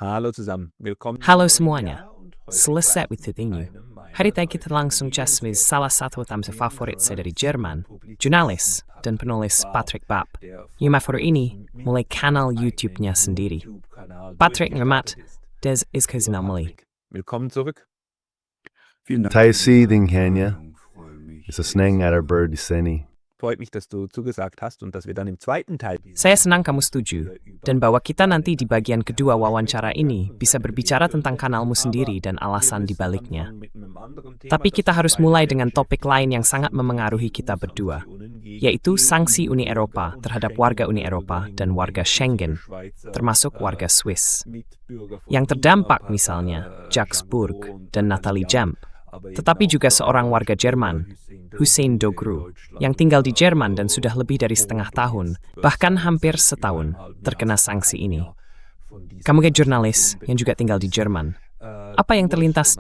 Halo zusammen, willkommen im Halo neuen semuanya, Jahr und heute selesai bereits with ini. eine meiner Hari ini kita langsung chat with salah satu tamu favorit saya dari Jerman, jurnalis dan penulis Patrick Bab. Yang favorit ini mulai kanal YouTube-nya sendiri. Patrick Ngermat, des ist Kazinamali. Willkommen zurück. Taisi Dinghania ist es Sneng at our bird Seni. Freut mich, dass du zugesagt hast und dass wir dann im zweiten Teil Saya senang kamu setuju, dan bahwa kita nanti di bagian kedua wawancara ini bisa berbicara tentang kanalmu sendiri dan alasan di baliknya. Tapi kita harus mulai dengan topik lain yang sangat memengaruhi kita berdua, yaitu sanksi Uni Eropa terhadap warga Uni Eropa dan warga Schengen, termasuk warga Swiss. Yang terdampak misalnya Jacques Burg dan Nathalie Jemp, tetapi juga seorang warga Jerman, Hussein Dogru, yang tinggal di Jerman dan sudah lebih dari setengah tahun, bahkan hampir setahun, terkena sanksi ini. Kamu kayak jurnalis yang juga tinggal di Jerman. Apa yang terlintas?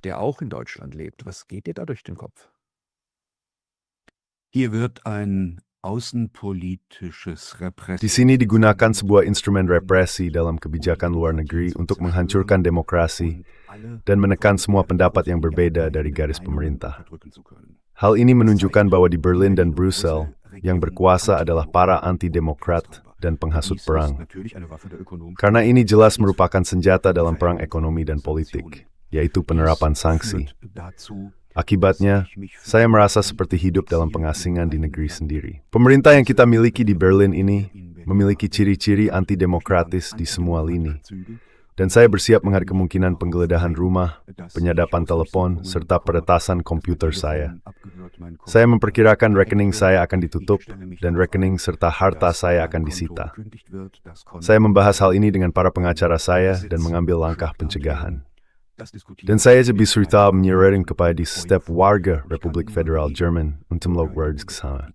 Der auch in Deutschland lebt. Was geht dir da durch den Kopf? Hier wird ein außenpolitisches Di sini digunakan sebuah instrumen represi dalam kebijakan luar negeri untuk menghancurkan demokrasi dan menekan semua pendapat yang berbeda dari garis pemerintah. Hal ini menunjukkan bahwa di Berlin dan Brussel, yang berkuasa adalah para anti-demokrat dan penghasut perang. Karena ini jelas merupakan senjata dalam perang ekonomi dan politik, yaitu penerapan sanksi. Akibatnya, saya merasa seperti hidup dalam pengasingan di negeri sendiri. Pemerintah yang kita miliki di Berlin ini memiliki ciri-ciri antidemokratis di semua lini. Dan saya bersiap menghadapi kemungkinan penggeledahan rumah, penyadapan telepon, serta peretasan komputer saya. Saya memperkirakan rekening saya akan ditutup, dan rekening serta harta saya akan disita. Saya membahas hal ini dengan para pengacara saya dan mengambil langkah pencegahan. Dan saya juga berusaha menyerukan kepada di setiap warga Republik Federal Jerman untuk melakukan kesana.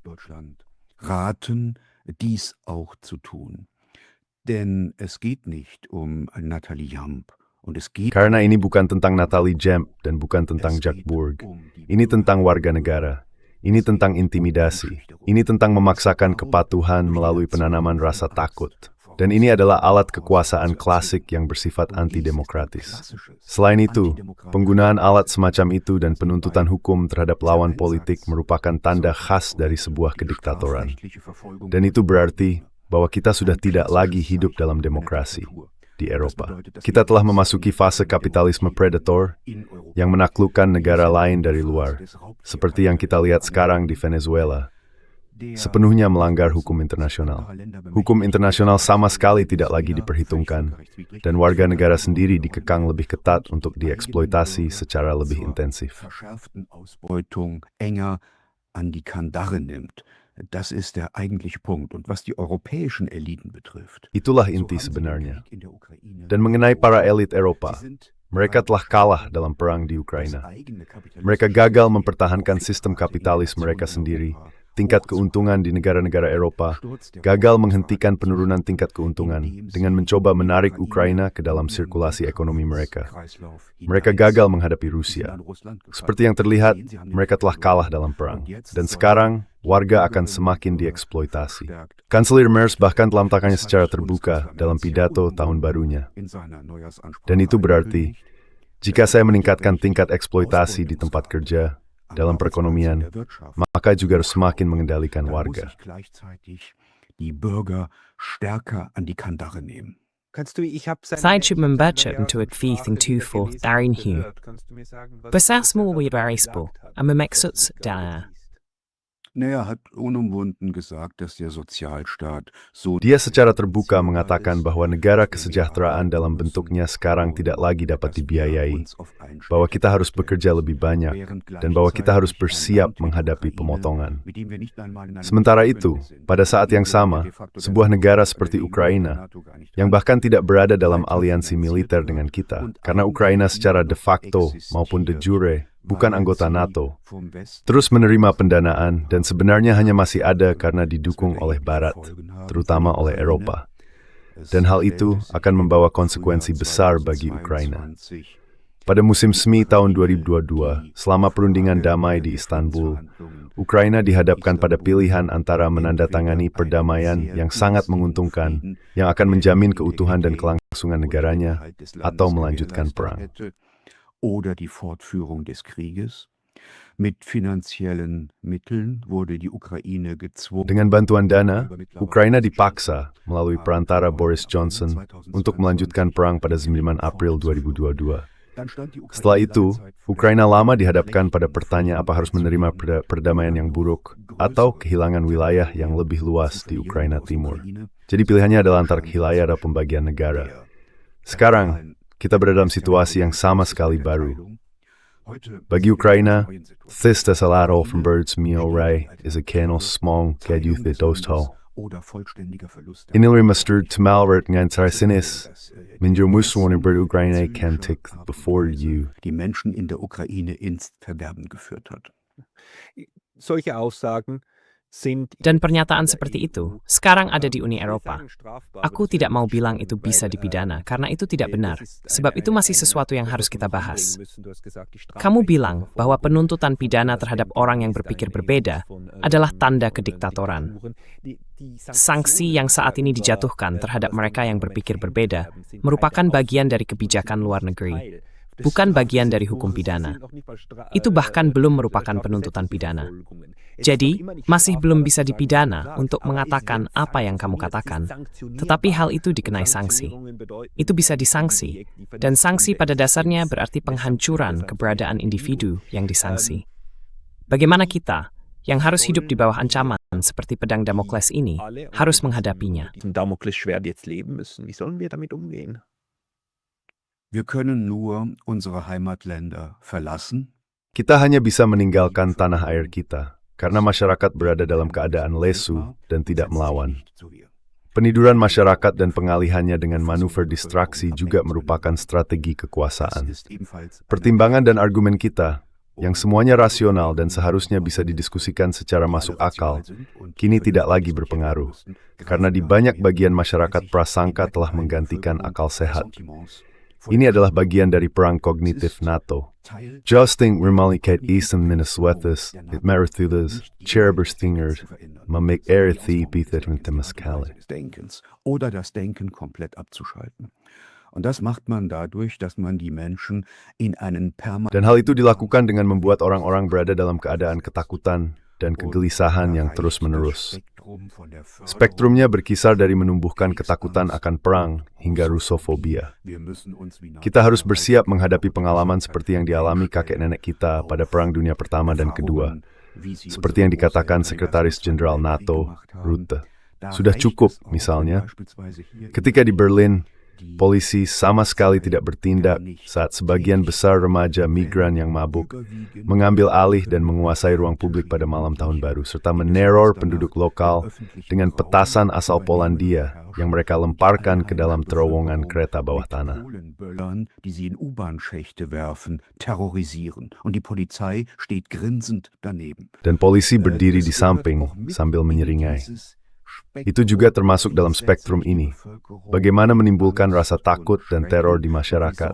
Raten, dies auch zu tun. Denn es geht nicht um Nathalie Jemp. Und es geht Karena ini bukan tentang Nathalie Jemp dan bukan tentang Jacques Burg. Ini tentang warga negara. Ini tentang intimidasi. Ini tentang memaksakan kepatuhan melalui penanaman rasa takut. Dan ini adalah alat kekuasaan klasik yang bersifat antidemokratis. Selain itu, penggunaan alat semacam itu dan penuntutan hukum terhadap lawan politik merupakan tanda khas dari sebuah kediktatoran. Dan itu berarti bahwa kita sudah tidak lagi hidup dalam demokrasi di Eropa. Kita telah memasuki fase kapitalisme predator yang menaklukkan negara lain dari luar, seperti yang kita lihat sekarang di Venezuela. Sepenuhnya melanggar hukum internasional. Hukum internasional sama sekali tidak lagi diperhitungkan, dan warga negara sendiri dikekang lebih ketat untuk dieksploitasi secara lebih intensif. Das ist der eigentliche Punkt. Und was die europäischen Eliten betrifft, Itulah inti sebenarnya. Dan mengenai para elit Eropa, mereka telah kalah dalam perang di Ukraina. Mereka gagal mempertahankan sistem kapitalis mereka sendiri, tingkat keuntungan di negara-negara Eropa, gagal menghentikan penurunan tingkat keuntungan dengan mencoba menarik Ukraina ke dalam sirkulasi ekonomi mereka. Mereka gagal menghadapi Rusia. Seperti yang terlihat, mereka telah kalah dalam perang. Dan sekarang, warga akan semakin dieksploitasi. Kanselir Merz bahkan telah mengatakannya secara terbuka dalam pidato tahun barunya. Dan itu berarti, jika saya meningkatkan tingkat eksploitasi di tempat kerja, dalam perekonomian, maka juga harus semakin mengendalikan warga. Saya coba membaca bentuk fiting tufo darin hu. Besasmu wibarispo, amaksud dana. Naja, hat unumwunden gesagt, dass der Sozialstaat so... Dia secara terbuka mengatakan bahwa negara kesejahteraan dalam bentuknya sekarang tidak lagi dapat dibiayai, bahwa kita harus bekerja lebih banyak, dan bahwa kita harus bersiap menghadapi pemotongan. Sementara itu, pada saat yang sama, sebuah negara seperti Ukraina, yang bahkan tidak berada dalam aliansi militer dengan kita, karena Ukraina secara de facto maupun de jure bukan anggota NATO, terus menerima pendanaan dan sebenarnya hanya masih ada karena didukung oleh Barat, terutama oleh Eropa. Dan hal itu akan membawa konsekuensi besar bagi Ukraina. Pada musim semi tahun 2022, selama perundingan damai di Istanbul, Ukraina dihadapkan pada pilihan antara menandatangani perdamaian yang sangat menguntungkan, yang akan menjamin keutuhan dan kelangsungan negaranya, atau melanjutkan perang. Oder die Fortführung des Krieges. Mit finanziellen Mitteln wurde die Ukraine gezwungen. Dengan bantuan dana, Ukraina dipaksa melalui perantara Boris Johnson untuk melanjutkan perang pada 9 April 2022. Setelah itu, Ukraina lama dihadapkan pada pertanyaan apa harus menerima perdamaian yang buruk atau kehilangan wilayah yang lebih luas di Ukraina Timur. Jadi pilihannya adalah antara wilayah atau pembagian negara. Sekarang, kita berada dalam situasi yang sama sekali baru. Bagi Ukraina, this desolado from birds mio ray is a kernel smong gadjuth dostal. Inilri mustard to malvert ngantar sinis, minjur muswon in bird Ukraine can tick before you. Die Menschen in der Ukraine ins Verderben geführt hat. Solche Aussagen sind Dan pernyataan seperti itu sekarang ada di Uni Eropa. Aku tidak mau bilang itu bisa dipidana, karena itu tidak benar. Sebab itu masih sesuatu yang harus kita bahas. Kamu bilang bahwa penuntutan pidana terhadap orang yang berpikir berbeda adalah tanda kediktatoran. Sanksi yang saat ini dijatuhkan terhadap mereka yang berpikir berbeda merupakan bagian dari kebijakan luar negeri, bukan bagian dari hukum pidana. Itu bahkan belum merupakan penuntutan pidana. Jadi, masih belum bisa dipidana untuk mengatakan apa yang kamu katakan, tetapi hal itu dikenai sanksi. Itu bisa disangsi, dan sanksi pada dasarnya berarti penghancuran keberadaan individu yang disangsi. Bagaimana kita, yang harus hidup di bawah ancaman seperti pedang Damokles ini, harus menghadapinya? Damoklesschwert jetzt leben müssen. Wie sollen wir damit umgehen? Wir können nur unsere Heimatländer verlassen. Kita hanya bisa meninggalkan tanah air kita, karena masyarakat berada dalam keadaan lesu dan tidak melawan. Peniduran masyarakat dan pengalihannya dengan manuver distraksi juga merupakan strategi kekuasaan. Pertimbangan dan argumen kita, yang semuanya rasional dan seharusnya bisa didiskusikan secara masuk akal, kini tidak lagi berpengaruh, karena di banyak bagian masyarakat prasangka telah menggantikan akal sehat. Ini adalah bagian dari perang kognitif NATO. Justing remalikat isem minneswetes, it merithudas, cherberstingers, mamik erithi bithet mit temeskale. Oder das Denken komplett abzuschalten. Und das macht man dadurch, dass man die Menschen in einen Dan hal itu dilakukan dengan membuat orang-orang berada dalam keadaan ketakutan dan kegelisahan yang terus-menerus. Spektrumnya berkisar dari menumbuhkan ketakutan akan perang hingga rusofobia. Kita harus bersiap menghadapi pengalaman seperti yang dialami kakek nenek kita pada Perang Dunia Pertama dan Kedua, seperti yang dikatakan Sekretaris Jenderal NATO, Rutte. Sudah cukup, misalnya, ketika di Berlin, polisi sama sekali tidak bertindak saat sebagian besar remaja migran yang mabuk mengambil alih dan menguasai ruang publik pada malam tahun baru, serta meneror penduduk lokal dengan petasan asal Polandia yang mereka lemparkan ke dalam terowongan kereta bawah tanah. Dan polisi berdiri di samping sambil menyeringai. Itu juga termasuk dalam spektrum ini. Bagaimana menimbulkan rasa takut dan teror di masyarakat,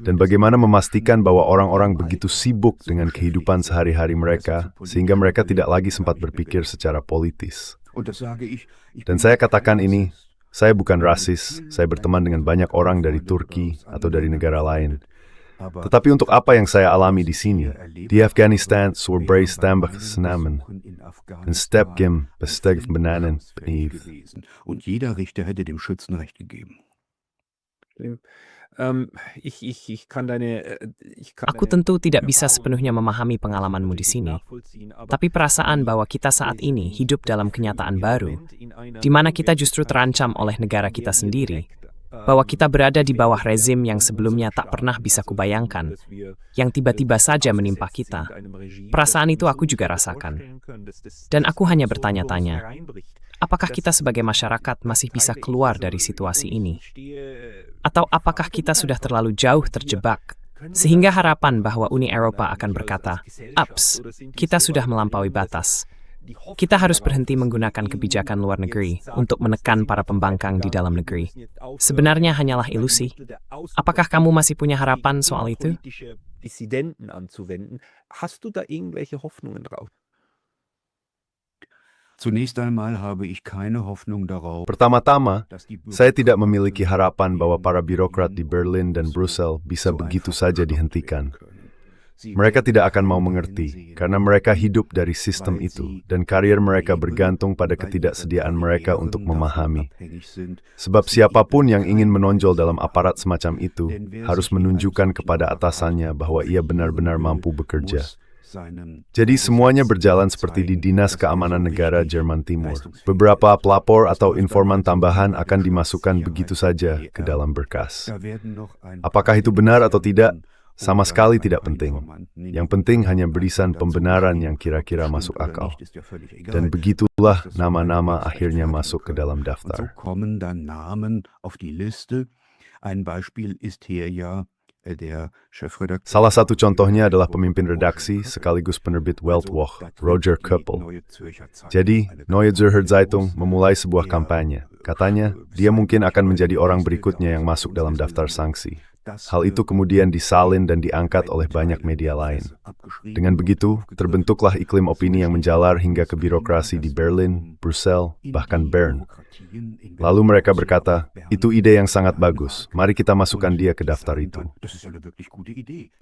dan bagaimana memastikan bahwa orang-orang begitu sibuk dengan kehidupan sehari-hari mereka, sehingga mereka tidak lagi sempat berpikir secara politis. Dan saya katakan ini, saya bukan rasis, saya berteman dengan banyak orang dari Turki atau dari negara lain. Tetapi untuk apa yang saya alami di sini, di Afghanistan suurbray stambach snamen, en stepgem besteg benanen benief. Und jeder Richter hätte dem Schützen Recht gegeben. Aku tentu tidak bisa sepenuhnya memahami pengalamanmu di sini, tapi perasaan bahwa kita saat ini hidup dalam kenyataan baru, di mana kita justru terancam oleh negara kita sendiri, bahwa kita berada di bawah rezim yang sebelumnya tak pernah bisa kubayangkan, yang tiba-tiba saja menimpa kita. Perasaan itu aku juga rasakan. Dan aku hanya bertanya-tanya, apakah kita sebagai masyarakat masih bisa keluar dari situasi ini? Atau apakah kita sudah terlalu jauh terjebak, sehingga harapan bahwa Uni Eropa akan berkata, "Ups, kita sudah melampaui batas. Kita harus berhenti menggunakan kebijakan luar negeri untuk menekan para pembangkang di dalam negeri. Sebenarnya hanyalah ilusi. Apakah kamu masih punya harapan soal itu? Dissidenten anzuwenden. Hast du da irgendwelche Hoffnungen drauf? Zunächst einmal habe ich keine Hoffnung darauf, Pertama-tama, dass die saya tidak memiliki harapan bahwa para birokrat di Berlin dan Brussel bisa begitu saja dihentikan. Mereka tidak akan mau mengerti, karena mereka hidup dari sistem itu, dan karier mereka bergantung pada ketidaksediaan mereka untuk memahami. Sebab siapapun yang ingin menonjol dalam aparat semacam itu, harus menunjukkan kepada atasannya bahwa ia benar-benar mampu bekerja. Jadi semuanya berjalan seperti di Dinas Keamanan Negara Jerman Timur. Beberapa pelapor atau informan tambahan akan dimasukkan begitu saja ke dalam berkas. Apakah itu benar atau tidak? Sama sekali tidak penting. Yang penting hanya berisan pembenaran yang kira-kira masuk akal. Dan begitulah nama-nama akhirnya masuk ke dalam daftar. So kommen dann Namen auf die Liste. Ein Beispiel ist hier ja der Chefredakteur. Salah satu contohnya adalah pemimpin redaksi sekaligus penerbit Weltwoche, Roger Köppel. Jadi, Neue Zürcher Zeitung memulai sebuah kampanye. Katanya, dia mungkin akan menjadi orang berikutnya yang masuk dalam daftar sanksi. Hal itu kemudian disalin dan diangkat oleh banyak media lain. Dengan begitu, terbentuklah iklim opini yang menjalar hingga ke birokrasi di Berlin, Brussel, bahkan Bern. Lalu mereka berkata, itu ide yang sangat bagus, mari kita masukkan dia ke daftar itu.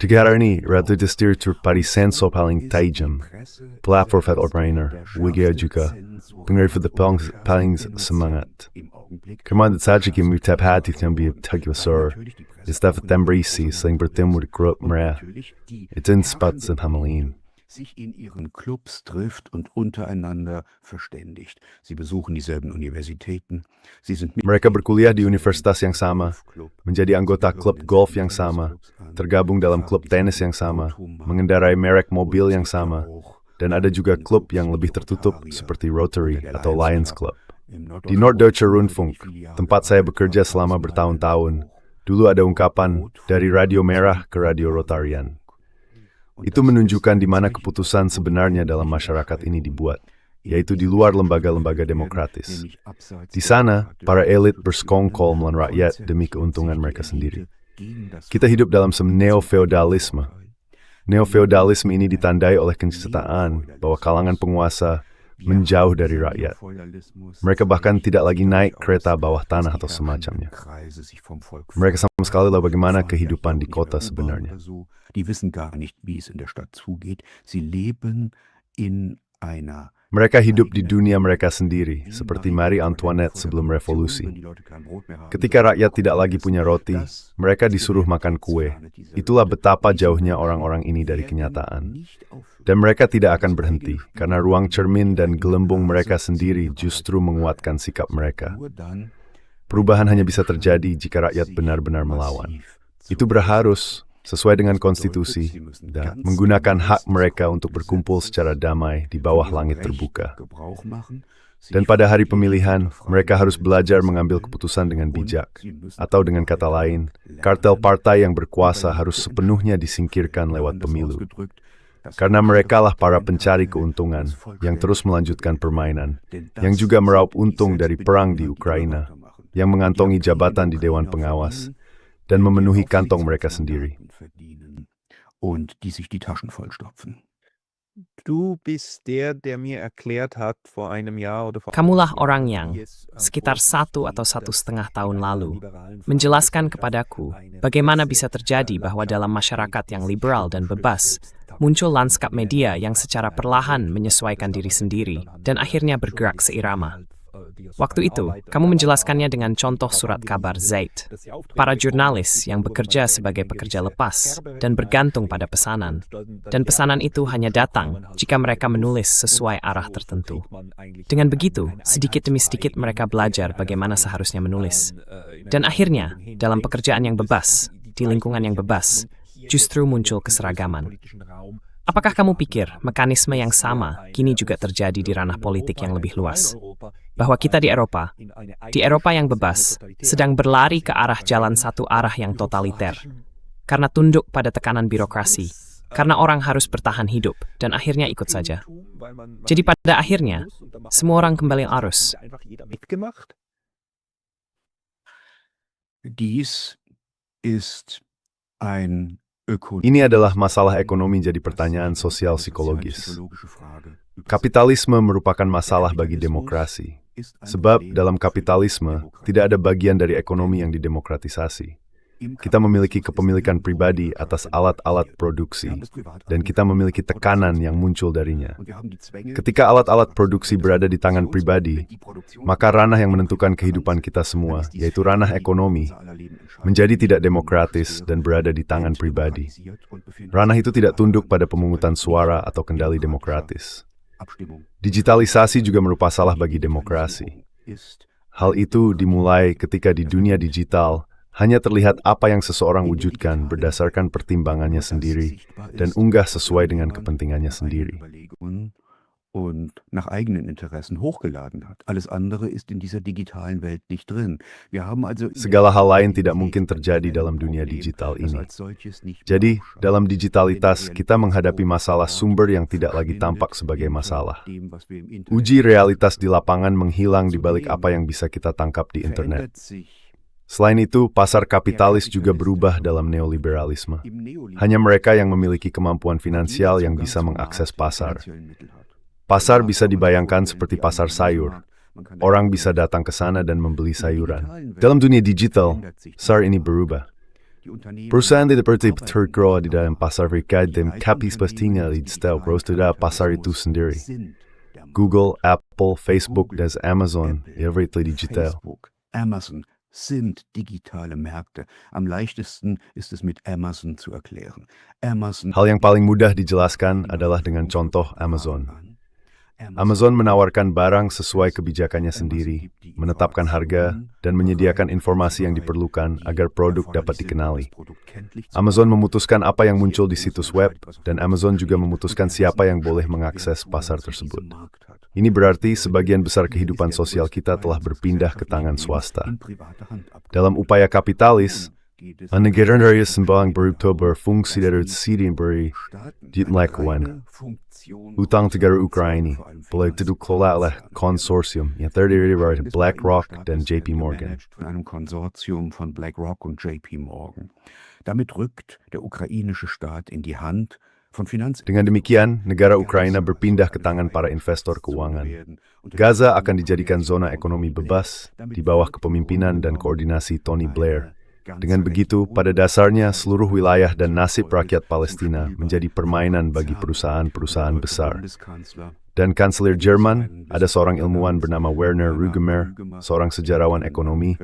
Sekarang Ratu Destir Paris-Senso paling tajam, pelapor Velotrainer, Wigia juga, pengerti paling semangat. Kemana saja kita menghadapi yang besar, Istaf Tembrisi sering bertemu di grup mereka. Itu sempat Hamelin. Sich in ihren Clubs trifft und untereinander verständigt. Sie besuchen dieselben Universitäten. Sie sind Mereka berkuliah di universitas yang sama, menjadi anggota klub golf yang sama, tergabung dalam klub tenis yang sama, mengendarai merek mobil yang sama, dan ada juga klub yang lebih tertutup seperti Rotary atau Lions Club. Di Norddeutscher Rundfunk, tempat saya bekerja selama bertahun-tahun, dulu ada ungkapan dari radio merah ke radio Rotarian. Itu menunjukkan di mana keputusan sebenarnya dalam masyarakat ini dibuat, yaitu di luar lembaga-lembaga demokratis. Di sana, para elit bersekongkol melawan rakyat demi keuntungan mereka sendiri. Kita hidup dalam neo-feodalisme. Neo-feodalisme ini ditandai oleh kenyataan bahwa kalangan penguasa menjauh dari rakyat. Mereka bahkan tidak lagi naik kereta bawah tanah atau semacamnya. Mereka sama sekali tahu bagaimana kehidupan di kota sebenarnya. Die wissen gar nicht, wie es in der Stadt zugeht. Sie leben in einer Mereka hidup di dunia mereka sendiri, seperti Marie Antoinette sebelum revolusi. Ketika rakyat tidak lagi punya roti, mereka disuruh makan kue. Itulah betapa jauhnya orang-orang ini dari kenyataan. Dan mereka tidak akan berhenti, karena ruang cermin dan gelembung mereka sendiri justru menguatkan sikap mereka. Perubahan hanya bisa terjadi jika rakyat benar-benar melawan. Itu berharus sesuai dengan konstitusi, dan menggunakan hak mereka untuk berkumpul secara damai di bawah langit terbuka. Dan pada hari pemilihan, mereka harus belajar mengambil keputusan dengan bijak. Atau dengan kata lain, kartel partai yang berkuasa harus sepenuhnya disingkirkan lewat pemilu. Karena merekalah para pencari keuntungan yang terus melanjutkan permainan, yang juga meraup untung dari perang di Ukraina, yang mengantongi jabatan di Dewan Pengawas, dan memenuhi kantong mereka sendiri. Und die sich die Taschen vollstopfen. Du bist der mir erklärt hat vor einem Jahr oder vor Kamulah orang yang, sekitar 1 atau 1,5 tahun lalu, menjelaskan kepadaku bagaimana bisa terjadi bahwa dalam masyarakat yang liberal dan bebas, muncul lanskap media yang secara perlahan menyesuaikan diri sendiri dan akhirnya bergerak seirama. Waktu itu, kamu menjelaskannya dengan contoh surat kabar Zeit, para jurnalis yang bekerja sebagai pekerja lepas dan bergantung pada pesanan. Dan pesanan itu hanya datang jika mereka menulis sesuai arah tertentu. Dengan begitu, sedikit demi sedikit mereka belajar bagaimana seharusnya menulis. Dan akhirnya, dalam pekerjaan yang bebas, di lingkungan yang bebas, justru muncul keseragaman. Apakah kamu pikir mekanisme yang sama kini juga terjadi di ranah politik yang lebih luas? Bahwa kita di Eropa yang bebas, sedang berlari ke arah jalan satu arah yang totaliter. Karena tunduk pada tekanan birokrasi, karena orang harus bertahan hidup dan akhirnya ikut saja. Jadi pada akhirnya, semua orang kembali arus. Dies ist ein Ini adalah masalah ekonomi jadi pertanyaan sosial psikologis. Kapitalisme merupakan masalah bagi demokrasi. Sebab dalam kapitalisme, tidak ada bagian dari ekonomi yang didemokratisasi. Kita memiliki kepemilikan pribadi atas alat-alat produksi, dan kita memiliki tekanan yang muncul darinya. Ketika alat-alat produksi berada di tangan pribadi, maka ranah yang menentukan kehidupan kita semua, yaitu ranah ekonomi, menjadi tidak demokratis dan berada di tangan pribadi. Ranah itu tidak tunduk pada pemungutan suara atau kendali demokratis. Digitalisasi juga merupakan salah bagi demokrasi. Hal itu dimulai ketika di dunia digital, hanya terlihat apa yang seseorang wujudkan berdasarkan pertimbangannya sendiri dan unggah sesuai dengan kepentingannya sendiri. Und nach eigenen Interessen hochgeladen hat. Alles andere ist in dieser digitalen Welt nicht drin. Wir haben also Segala hal lain tidak mungkin terjadi dalam dunia digital ini. Jadi, dalam digitalitas, kita menghadapi masalah sumber yang tidak lagi tampak sebagai masalah. Uji realitas di lapangan menghilang di balik apa yang bisa kita tangkap di internet. Selain itu, pasar kapitalis juga berubah dalam neoliberalisme. Hanya mereka yang memiliki kemampuan finansial yang bisa mengakses pasar. Pasar bisa dibayangkan seperti pasar sayur. Orang bisa datang ke sana dan membeli sayuran. Dalam dunia digital, pasar ini berubah. Perusahaan seperti tergolong di dalam pasar terkait dengan kapasitasnya di setiap roster pasar itu sendiri. Google, Apple, Facebook, dan Amazon, everything digital. Amazon sind digitale Märkte. Am leichtesten ist es mit Amazon zu erklären. Hal yang paling mudah dijelaskan adalah dengan contoh Amazon. Amazon menawarkan barang sesuai kebijakannya sendiri, menetapkan harga, dan menyediakan informasi yang diperlukan agar produk dapat dikenali. Amazon memutuskan apa yang muncul di situs web, dan Amazon juga memutuskan siapa yang boleh mengakses pasar tersebut. Ini berarti sebagian besar kehidupan sosial kita telah berpindah ke tangan swasta. Dalam upaya kapitalis, negara yang sembang berubah berfungsi dari sisi beri dilakukan. Utang negara Ukraina boleh dikelola oleh konsorsium yang terdiri dari BlackRock dan JP Morgan. Damit rückt der ukrainische Staat in die Hand von Dengan demikian, negara Ukraina berpindah ke tangan para investor keuangan. Gaza akan dijadikan zona ekonomi bebas di bawah kepemimpinan dan koordinasi Tony Blair. Dengan begitu, pada dasarnya seluruh wilayah dan nasib rakyat Palestina menjadi permainan bagi perusahaan-perusahaan besar. Dan Kanselir Jerman, ada seorang ilmuwan bernama Werner Rugemer, seorang sejarawan ekonomi,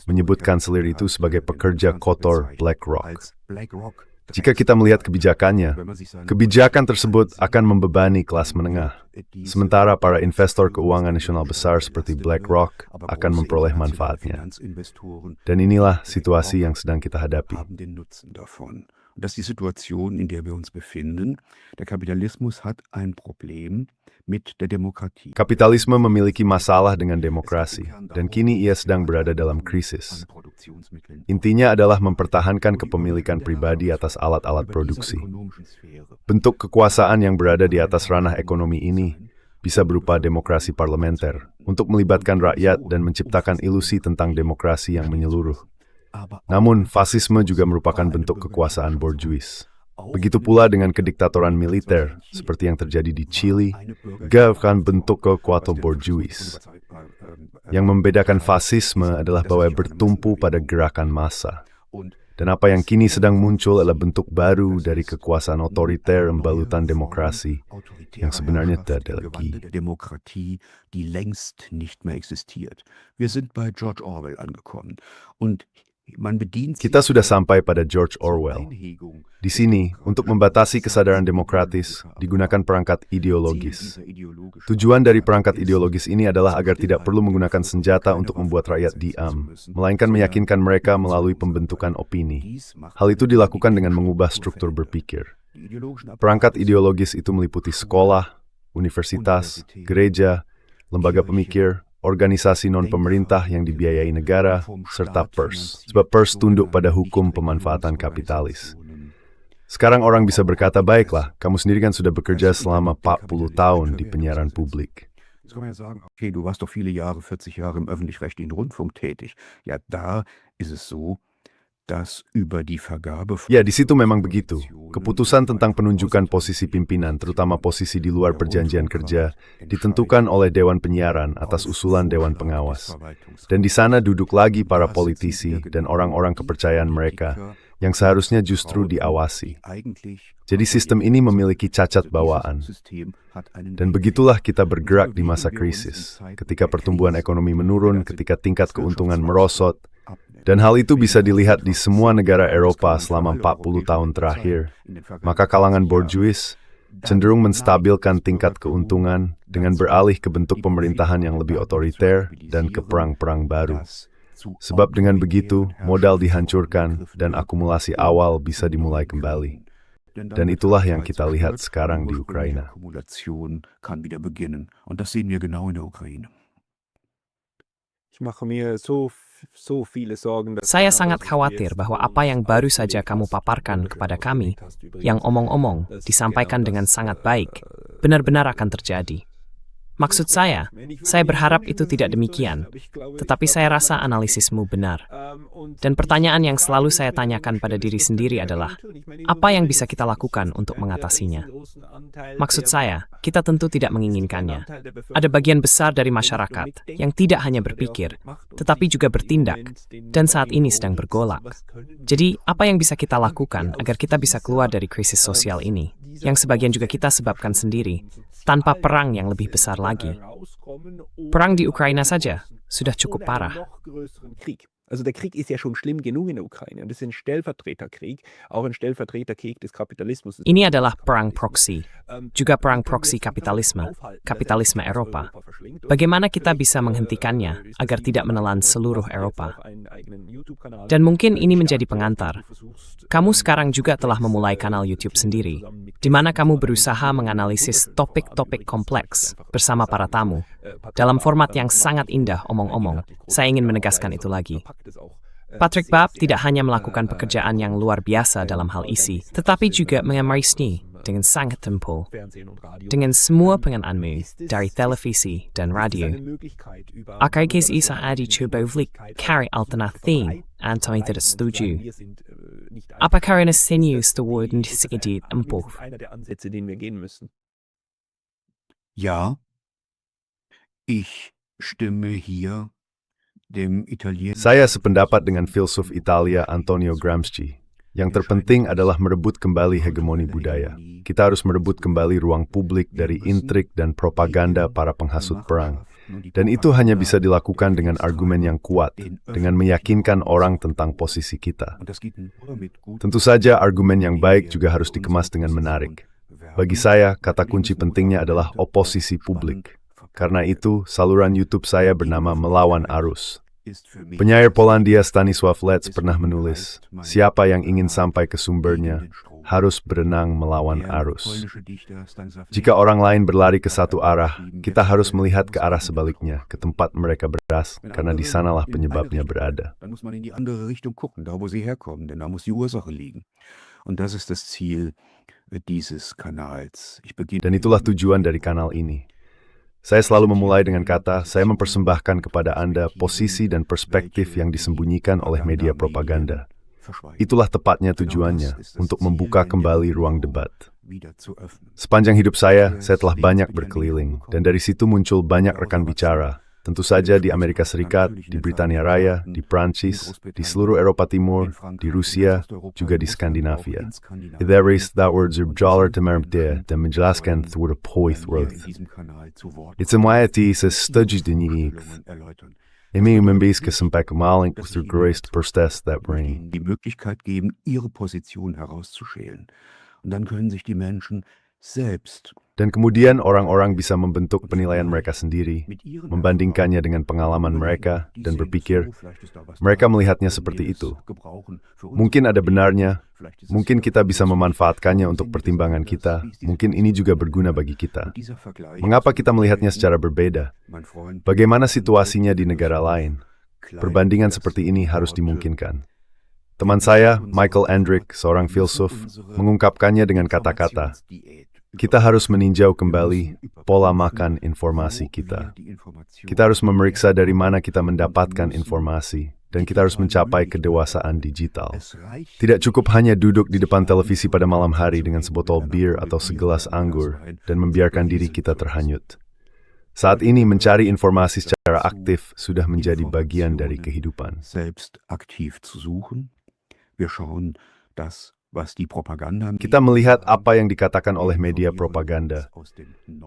menyebut kanselir itu sebagai pekerja kotor BlackRock. Jika kita melihat kebijakannya, kebijakan tersebut akan membebani kelas menengah, sementara para investor keuangan nasional besar seperti BlackRock akan memperoleh manfaatnya. Dan inilah situasi yang sedang kita hadapi. Das ist die Situation, in der wir uns befinden. Der Kapitalismus hat ein Problem mit der Demokratie. Kapitalisme memiliki masalah dengan demokrasi, dan kini ia sedang berada dalam krisis. Intinya adalah mempertahankan kepemilikan pribadi atas alat-alat produksi. Bentuk kekuasaan yang berada di atas ranah ekonomi ini bisa berupa demokrasi parlementer, untuk melibatkan rakyat dan menciptakan ilusi tentang demokrasi yang menyeluruh. Namun, fasisme juga merupakan bentuk kekuasaan borjuis. Begitu pula dengan kediktatoran militer, seperti yang terjadi di Chili, merupakan bentuk kekuatan borjuis. Yang membedakan fasisme adalah bahwa bertumpu pada gerakan massa. Dan apa yang kini sedang muncul adalah bentuk baru dari kekuasaan otoriter embalutan demokrasi, yang sebenarnya tidak ada lagi. Demokratie, die längst nicht mehr existiert. Wir sind bei George Orwell angekommen. Und kita sudah sampai pada George Orwell. Di sini, untuk membatasi kesadaran demokratis, digunakan perangkat ideologis. Tujuan dari perangkat ideologis ini adalah agar tidak perlu menggunakan senjata untuk membuat rakyat diam, melainkan meyakinkan mereka melalui pembentukan opini. Hal itu dilakukan dengan mengubah struktur berpikir. Perangkat ideologis itu meliputi sekolah, universitas, gereja, lembaga pemikir, organisasi non-pemerintah yang dibiayai negara, serta pers. Sebab pers tunduk pada hukum pemanfaatan kapitalis. Sekarang orang bisa berkata, baiklah, kamu sendiri kan sudah bekerja selama 40 tahun di penyiaran publik. Jetzt kann man ja sagen, okay, du warst doch viele Jahre, 40 Jahre im öffentlich-rechtlichen Rundfunk tätig. Ja, da ist es so, dass über die Vergabe von Ya, di situ memang begitu. Keputusan tentang penunjukan posisi pimpinan, terutama posisi di luar perjanjian kerja, ditentukan oleh Dewan Penyiaran atas usulan Dewan Pengawas. Dan di sana duduk lagi para politisi dan orang-orang kepercayaan mereka yang seharusnya justru diawasi. Jadi sistem ini memiliki cacat bawaan. Dan begitulah kita bergerak di masa krisis. Ketika pertumbuhan ekonomi menurun, ketika tingkat keuntungan merosot, dan hal itu bisa dilihat di semua negara Eropa selama 40 tahun terakhir, maka kalangan borjuis cenderung menstabilkan tingkat keuntungan dengan beralih ke bentuk pemerintahan yang lebih otoriter dan ke perang-perang baru. Sebab dengan begitu, modal dihancurkan dan akumulasi awal bisa dimulai kembali. Dan itulah yang kita lihat sekarang di Ukraina. Saya sangat khawatir bahwa apa yang baru saja kamu paparkan kepada kami, yang omong-omong disampaikan dengan sangat baik, benar-benar akan terjadi. Maksud saya berharap itu tidak demikian, tetapi saya rasa analisismu benar. Dan pertanyaan yang selalu saya tanyakan pada diri sendiri adalah, apa yang bisa kita lakukan untuk mengatasinya? Maksud saya, kita tentu tidak menginginkannya. Ada bagian besar dari masyarakat yang tidak hanya berpikir, tetapi juga bertindak, dan saat ini sedang bergolak. Jadi, apa yang bisa kita lakukan agar kita bisa keluar dari krisis sosial ini, yang sebagian juga kita sebabkan sendiri, tanpa perang yang lebih besar lagi? Perang di Ukraina saja sudah cukup parah. Also der Krieg ist ja schon schlimm genug in der Ukraine und es ist ein Stellvertreterkrieg, auch ein Stellvertreterkrieg des Kapitalismus. Ini adalah perang proksi, juga perang proksi kapitalisme Eropa. Bagaimana kita bisa menghentikannya agar tidak menelan seluruh Eropa? Dan mungkin ini menjadi pengantar. Kamu sekarang juga telah memulai kanal YouTube sendiri, di mana kamu berusaha menganalisis topik-topik kompleks bersama para tamu, dalam format yang sangat indah omong-omong. Saya ingin menegaskan itu lagi. Patrick Bab tidak hanya melakukan pekerjaan yang luar biasa dalam hal isi, tetapi juga mengemarisinya dengan sangat tempur. Dengan semua pengenaanmu dari televisi dan radio. Akaiges isa adi chubovlik kari alternatif Antoine tidak setuju. Apa karena senius terwurden sedikit empuk? Ja, ich stimme hier dem Italiener. Saya sependapat dengan filsuf Italia Antonio Gramsci. Yang terpenting adalah merebut kembali hegemoni budaya. Kita harus merebut kembali ruang publik dari intrik dan propaganda para penghasut perang. Dan itu hanya bisa dilakukan dengan argumen yang kuat, dengan meyakinkan orang tentang posisi kita. Tentu saja argumen yang baik juga harus dikemas dengan menarik. Bagi saya, kata kunci pentingnya adalah oposisi publik. Karena itu, saluran YouTube saya bernama Melawan Arus. Penyair Polandia Stanisław Lec pernah menulis, siapa yang ingin sampai ke sumbernya harus berenang melawan arus. Jika orang lain berlari ke satu arah, kita harus melihat ke arah sebaliknya, ke tempat mereka berasal, karena di sanalah penyebabnya berada. Dann muss man in die andere Richtung gucken, da wo sie herkommen, denn da muss die Ursache liegen. Und das ist das Ziel dieses Kanals. Dan itulah tujuan dari kanal ini. Saya selalu memulai dengan kata, saya mempersembahkan kepada Anda posisi dan perspektif yang disembunyikan oleh media propaganda. Itulah tepatnya tujuannya, untuk membuka kembali ruang debat. Sepanjang hidup saya telah banyak berkeliling, dan dari situ muncul banyak rekan bicara. Tentu saja di Amerika Serikat, di Britania Raya, di Prancis, di seluruh Eropa Timur, di Rusia, juga di Skandinavia. There is that words of jalar temermte dan menjelaskan through the poithroth. It's a moiety se study denyikt. Imi membis sampai kemaling through grace prostes that bring. Die Möglichkeit geben, ihre Position herauszuschälen. Und dann können sich die Menschen selbst. Dan kemudian orang-orang bisa membentuk penilaian mereka sendiri, membandingkannya dengan pengalaman mereka, dan berpikir, mereka melihatnya seperti itu. Mungkin ada benarnya, mungkin kita bisa memanfaatkannya untuk pertimbangan kita, mungkin ini juga berguna bagi kita. Mengapa kita melihatnya secara berbeda? Bagaimana situasinya di negara lain? Perbandingan seperti ini harus dimungkinkan. Teman saya, Michael Endrick, seorang filsuf, mengungkapkannya dengan kata-kata, kita harus meninjau kembali pola makan informasi kita. Kita harus memeriksa dari mana kita mendapatkan informasi, dan kita harus mencapai kedewasaan digital. Tidak cukup hanya duduk di depan televisi pada malam hari dengan sebotol bir atau segelas anggur dan membiarkan diri kita terhanyut. Saat ini mencari informasi secara aktif sudah menjadi bagian dari kehidupan. Selbst aktiv zu suchen. Wir schauen das, was die Propaganda. Kita melihat apa yang dikatakan oleh media propaganda.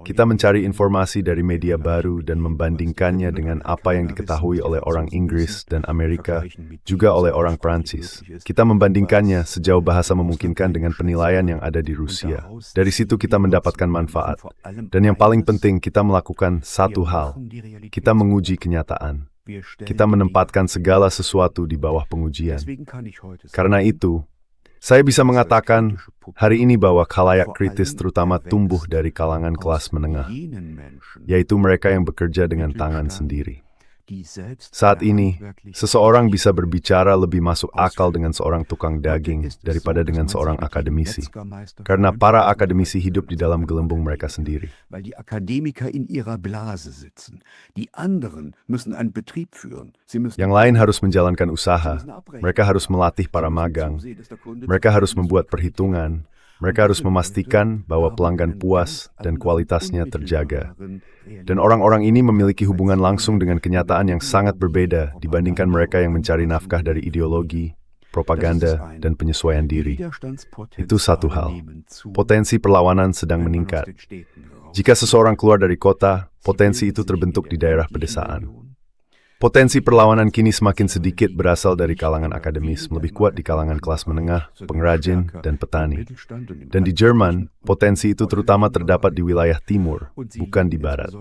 Kita mencari informasi dari media baru dan membandingkannya dengan apa yang diketahui oleh orang Inggris dan Amerika, juga oleh orang Prancis. Kita membandingkannya sejauh bahasa memungkinkan dengan penilaian yang ada di Rusia. Dari situ kita mendapatkan manfaat. Dan yang paling penting, kita melakukan satu hal. Kita menguji kenyataan. Kita menempatkan segala sesuatu di bawah pengujian. Karena itu, saya bisa mengatakan hari ini bahwa khalayak kritis terutama tumbuh dari kalangan kelas menengah, yaitu mereka yang bekerja dengan tangan sendiri. Saat ini, seseorang bisa berbicara lebih masuk akal dengan seorang tukang daging daripada dengan seorang akademisi, karena para akademisi hidup di dalam gelembung mereka sendiri. Weil die Akademiker in ihrer Blase sitzen. Die anderen müssen einen Betrieb führen. Yang lain harus menjalankan usaha, mereka harus melatih para magang, mereka harus membuat perhitungan, mereka harus memastikan bahwa pelanggan puas dan kualitasnya terjaga. Dan orang-orang ini memiliki hubungan langsung dengan kenyataan yang sangat berbeda dibandingkan mereka yang mencari nafkah dari ideologi, propaganda, dan penyesuaian diri. Itu satu hal. Potensi perlawanan sedang meningkat. Jika seseorang keluar dari kota, potensi itu terbentuk di daerah pedesaan. Potensi perlawanan kini semakin sedikit berasal dari kalangan akademis, lebih kuat di kalangan kelas menengah, pengrajin, dan petani. Dan di Jerman, potensi itu terutama terdapat di wilayah timur, bukan di barat.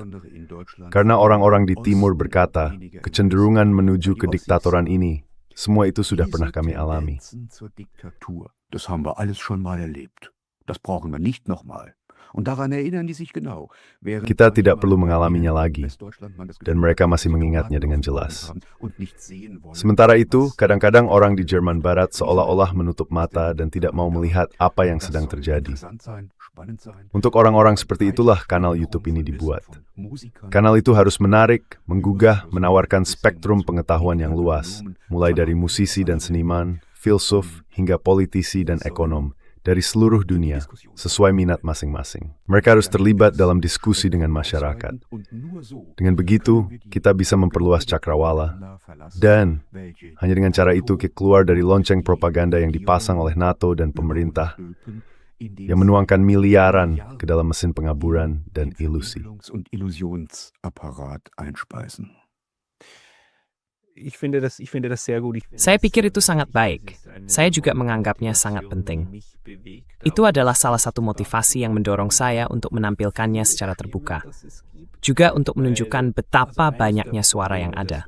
Karena orang-orang di timur berkata, kecenderungan menuju kediktatoran ini, semua itu sudah pernah kami alami. Das haben wir alles schon mal erlebt. Das brauchen wir nicht nochmal. Kita tidak perlu mengalaminya lagi, dan mereka masih mengingatnya dengan jelas. Sementara itu, kadang-kadang orang di Jerman Barat seolah-olah menutup mata dan tidak mau melihat apa yang sedang terjadi. Untuk orang-orang seperti itulah kanal YouTube ini dibuat. Kanal itu harus menarik, menggugah, menawarkan spektrum pengetahuan yang luas, mulai dari musisi dan seniman, filsuf, hingga politisi dan ekonom, dari seluruh dunia, sesuai minat masing-masing. Mereka harus terlibat dalam diskusi dengan masyarakat. Dengan begitu, kita bisa memperluas cakrawala. Dan, hanya dengan cara itu kita keluar dari lonceng propaganda yang dipasang oleh NATO dan pemerintah, yang menuangkan miliaran ke dalam mesin pengaburan dan ilusi. Saya pikir itu sangat baik. Saya juga menganggapnya sangat penting. Itu adalah salah satu motivasi yang mendorong saya untuk menampilkannya secara terbuka. Juga untuk menunjukkan betapa banyaknya suara yang ada.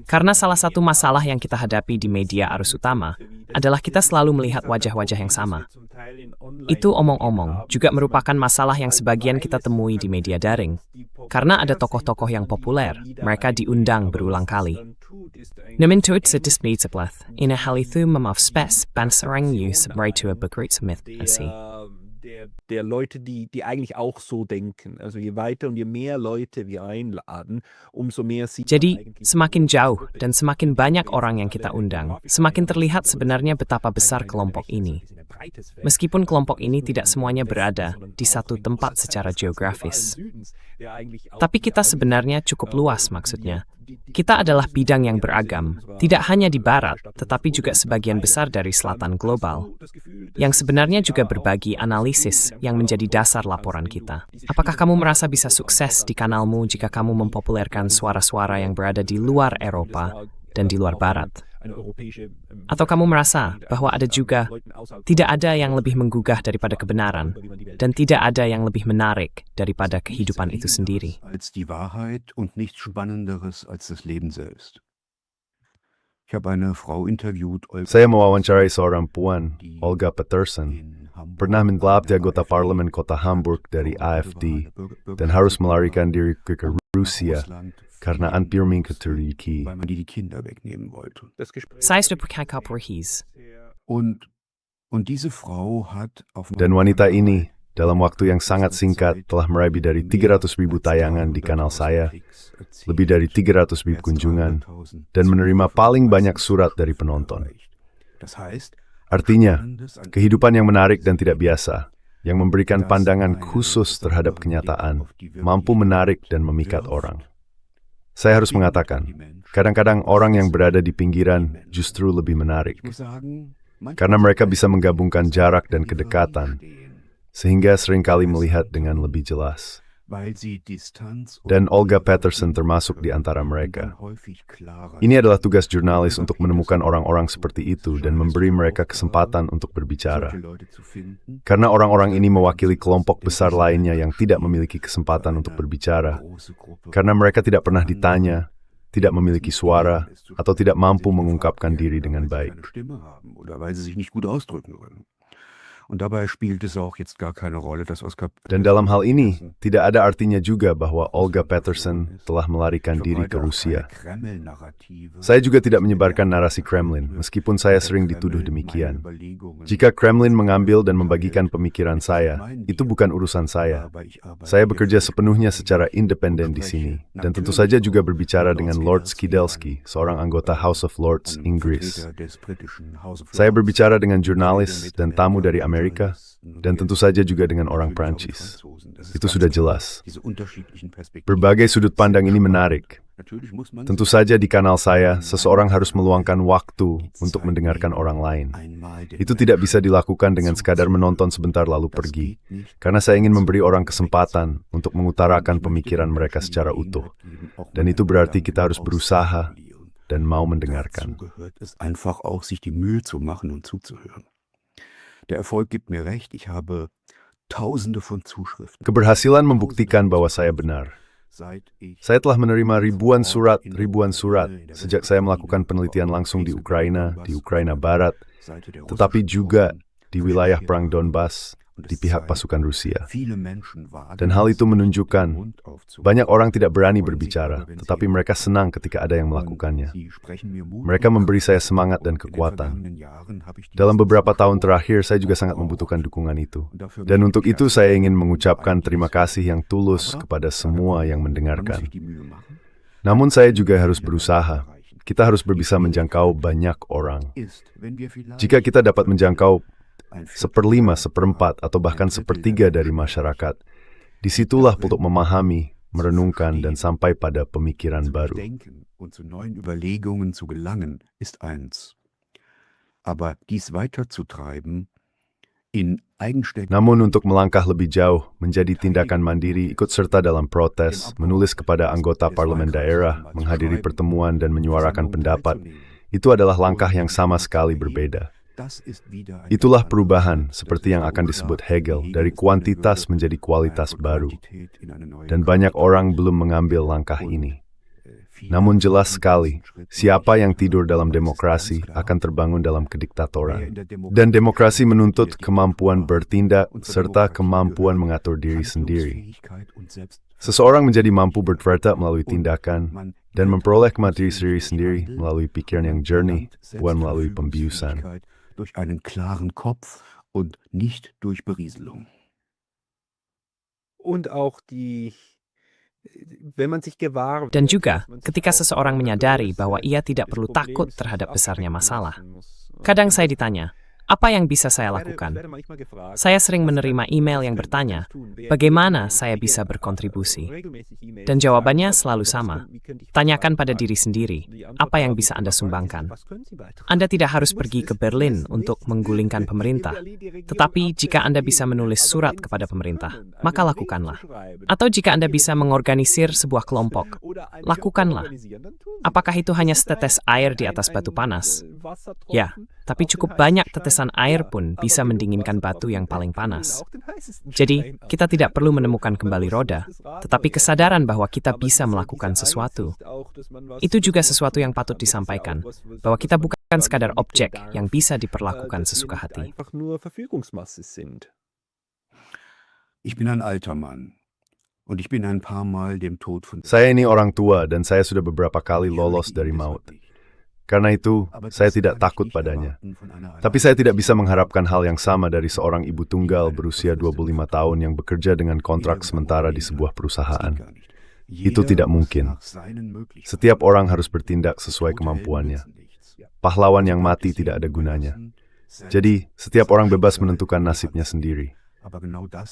Karena salah satu masalah yang kita hadapi di media arus utama adalah kita selalu melihat wajah-wajah yang sama. Itu omong-omong juga merupakan masalah yang sebagian kita temui di media daring. Karena ada tokoh-tokoh yang populer, mereka diundang berulang kali. Namun itu disebutlah, in a hal itu memafspes banserang you seberapa begrüßmith asih. Der Leute, die eigentlich auch so denken. Also je weiter und je mehr Leute wir einladen, umso mehr sie. Jadi, semakin jauh dan semakin banyak orang yang kita undang, semakin terlihat sebenarnya betapa besar kelompok ini. Meskipun kelompok ini tidak semuanya berada di satu tempat secara geografis. Tapi kita sebenarnya cukup luas maksudnya. Kita adalah bidang yang beragam, tidak hanya di barat, tetapi juga sebagian besar dari selatan global, yang sebenarnya juga berbagi analisis yang menjadi dasar laporan kita. Apakah kamu merasa bisa sukses di kanalmu jika kamu mempopulerkan suara-suara yang berada di luar Eropa dan di luar barat? Atau kamu merasa bahwa ada juga tidak ada yang lebih menggugah daripada kebenaran dan tidak ada yang lebih menarik daripada kehidupan itu sendiri? Saya mewawancarai seorang puan, Olga Peterson, pernah mengelabui anggota parlemen kota Hamburg dari AfD dan harus melarikan diri ke Rusia karena Anpirming Keturiki. weil man die Kinder wegnehmen wollte. Saya sudah berkali-kali perhis. Und diese Frau hat auf Dan wanita ini, dalam waktu yang sangat singkat, telah meraih lebih dari 300.000 tayangan di kanal saya, lebih dari 300.000 kunjungan, dan menerima paling banyak surat dari penonton. Das heißt, Artinya, kehidupan yang menarik dan tidak biasa, yang memberikan pandangan khusus terhadap kenyataan, mampu menarik dan memikat orang. Saya harus mengatakan, kadang-kadang orang yang berada di pinggiran justru lebih menarik, karena mereka bisa menggabungkan jarak dan kedekatan, sehingga seringkali melihat dengan lebih jelas. Dan Olga Peterson termasuk di antara mereka. Ini adalah tugas jurnalis untuk menemukan orang-orang seperti itu dan memberi mereka kesempatan untuk berbicara. Karena orang-orang ini mewakili kelompok besar lainnya yang tidak memiliki kesempatan untuk berbicara. Karena mereka tidak pernah ditanya, tidak memiliki suara, atau tidak mampu mengungkapkan diri dengan baik. Dan dalam hal ini, tidak ada artinya juga bahwa Olga Peterson telah melarikan diri ke Rusia. Saya juga tidak menyebarkan narasi Kremlin, meskipun saya sering dituduh demikian. Jika Kremlin mengambil dan membagikan pemikiran saya, itu bukan urusan saya. Saya bekerja sepenuhnya secara independen di sini, dan tentu saja juga berbicara dengan Lord Skidelsky, seorang anggota House of Lords Inggris. Saya berbicara dengan jurnalis dan tamu dari Amerika, dan tentu saja juga dengan orang Prancis. Itu sudah jelas. Berbagai sudut pandang ini menarik. Tentu saja di kanal saya, seseorang harus meluangkan waktu untuk mendengarkan orang lain. Itu tidak bisa dilakukan dengan sekadar menonton sebentar lalu pergi, karena saya ingin memberi orang kesempatan untuk mengutarakan pemikiran mereka secara utuh. Dan itu berarti kita harus berusaha dan mau mendengarkan. Der Erfolg gibt mir recht, ich habe Tausende von Zuschriften. Keberhasilan membuktikan bahwa saya benar. Saya telah menerima ribuan surat sejak saya melakukan penelitian langsung di Ukraina Barat, tetapi juga di wilayah perang Donbas, di pihak pasukan Rusia. Dan hal itu menunjukkan banyak orang tidak berani berbicara, tetapi mereka senang ketika ada yang melakukannya. Mereka memberi saya semangat dan kekuatan. Dalam beberapa tahun terakhir, saya juga sangat membutuhkan dukungan itu. Dan untuk itu saya ingin mengucapkan terima kasih yang tulus kepada semua yang mendengarkan. Namun saya juga harus berusaha. Kita harus bisa menjangkau banyak orang. Jika kita dapat menjangkau 1/5, 1/4, atau bahkan 1/3 dari masyarakat, disitulah untuk memahami, merenungkan, dan sampai pada pemikiran baru. Namun untuk melangkah lebih jauh, menjadi tindakan mandiri, ikut serta dalam protes, menulis kepada anggota parlemen daerah, menghadiri pertemuan dan menyuarakan pendapat, itu adalah langkah yang sama sekali berbeda. Itulah perubahan, seperti yang akan disebut Hegel, dari kuantitas menjadi kualitas baru. Dan banyak orang belum mengambil langkah ini. Namun jelas sekali, siapa yang tidur dalam demokrasi akan terbangun dalam kediktatoran. Dan demokrasi menuntut kemampuan bertindak serta kemampuan mengatur diri sendiri. Seseorang menjadi mampu bertindak melalui tindakan dan memperoleh kematian diri sendiri melalui pikiran yang jernih, bukan melalui pembiusan. Durch einen klaren Kopf und nicht durch Berieselung. Und auch wenn man sich gewahr Dan juga, ketika seseorang menyadari bahwa ia tidak perlu takut terhadap besarnya masalah. Kadang saya ditanya, apa yang bisa saya lakukan? Saya sering menerima email yang bertanya, bagaimana saya bisa berkontribusi? Dan jawabannya selalu sama. Tanyakan pada diri sendiri, apa yang bisa Anda sumbangkan? Anda tidak harus pergi ke Berlin untuk menggulingkan pemerintah. Tetapi jika Anda bisa menulis surat kepada pemerintah, maka lakukanlah. Atau jika Anda bisa mengorganisir sebuah kelompok, lakukanlah. Apakah itu hanya setetes air di atas batu panas? Ya, tapi cukup banyak tetesan air pun bisa mendinginkan batu yang paling panas. Jadi, kita tidak perlu menemukan kembali roda, tetapi kesadaran bahwa kita bisa melakukan sesuatu. Itu juga sesuatu yang patut disampaikan, bahwa kita bukan sekadar objek yang bisa diperlakukan sesuka hati. Ich bin ein alter Mann. Und ich bin ein paar Mal dem Tod von Saya ini orang tua dan saya sudah beberapa kali lolos dari maut. Karena itu, saya tidak takut padanya. Tapi saya tidak bisa mengharapkan hal yang sama dari seorang ibu tunggal berusia 25 tahun yang bekerja dengan kontrak sementara di sebuah perusahaan. Itu tidak mungkin. Setiap orang harus bertindak sesuai kemampuannya. Pahlawan yang mati tidak ada gunanya. Jadi, setiap orang bebas menentukan nasibnya sendiri.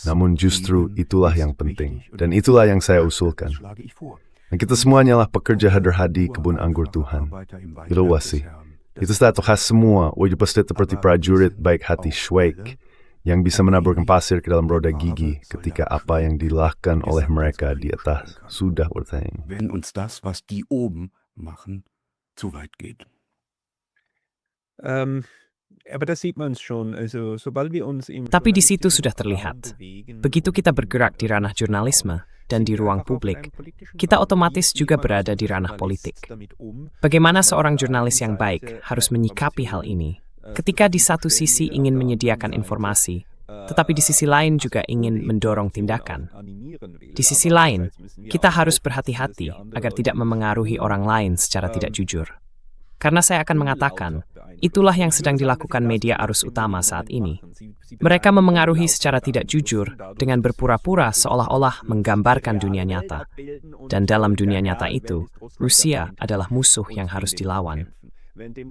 Namun justru itulah yang penting. Dan itulah yang saya usulkan. Dan kita semuanya lah pekerja hadir di kebun anggur Tuhan. Itu sih. Itu satu khas semua, wajib pasti seperti prajurit baik hati Schweik, yang bisa menaburkan pasir ke dalam roda gigi ketika apa yang dilakukan oleh mereka di atas sudah bertanya. Wenn uns das, was die oben machen, zu weit geht. Aber das sieht man schon, also sobald wir uns im Tapi di situ sudah terlihat. Begitu kita bergerak di ranah jurnalisme dan di ruang publik, kita otomatis juga berada di ranah politik. Bagaimana seorang jurnalis yang baik harus menyikapi hal ini? Ketika di satu sisi ingin menyediakan informasi, tetapi di sisi lain juga ingin mendorong tindakan. Di sisi lain, kita harus berhati-hati agar tidak memengaruhi orang lain secara tidak jujur. Karena saya akan mengatakan, itulah yang sedang dilakukan media arus utama saat ini. Mereka memengaruhi secara tidak jujur dengan berpura-pura seolah-olah menggambarkan dunia nyata. Dan dalam dunia nyata itu, Rusia adalah musuh yang harus dilawan.